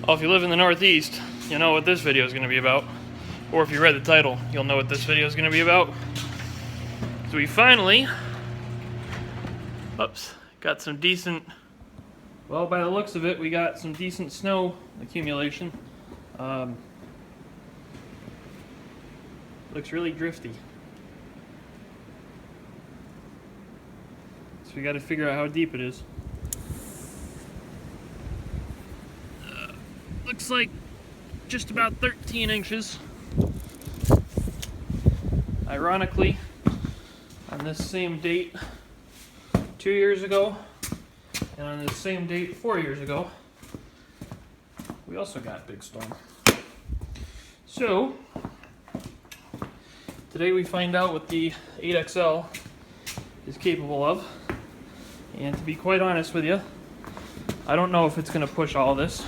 Well, if you live in the Northeast, you know what this video is going to be about. Or if you read the title, you'll know what this video is going to be about. So we finally, got some decent, well, by the looks of it, we got some decent snow accumulation. Looks really drifty. So we got to figure out how deep it is. Looks like just about 13 inches. Ironically, on this same date 2 years ago, and on this same date 4 years ago, we also got a big storm. So, today we find out what the 8XL is capable of. And to be quite honest with you, I don't know if it's going to push all this.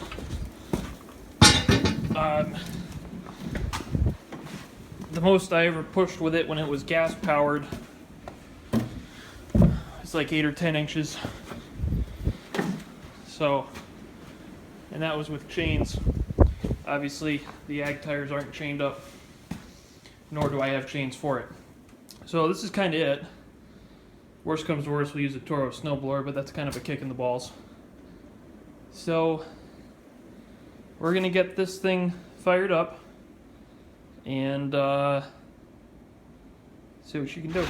The most I ever pushed with it when it was gas powered was like 8 or 10 inches. So, and that was with chains. Obviously, the ag tires aren't chained up, nor do I have chains for it. So this is kind of it. Worst comes to worst, we'll use a Toro snowblower, but that's kind of a kick in the balls. So, we're gonna get this thing fired up and see what she can do.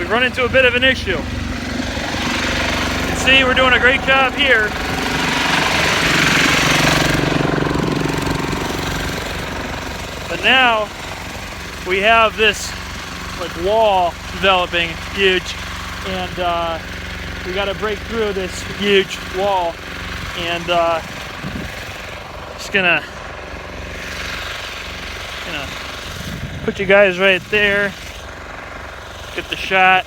we've run into a bit of an issue. You can see we're doing a great job here. But now we have this like wall developing, huge, and we got to break through this huge wall, and just gonna put you guys right there, get the shot.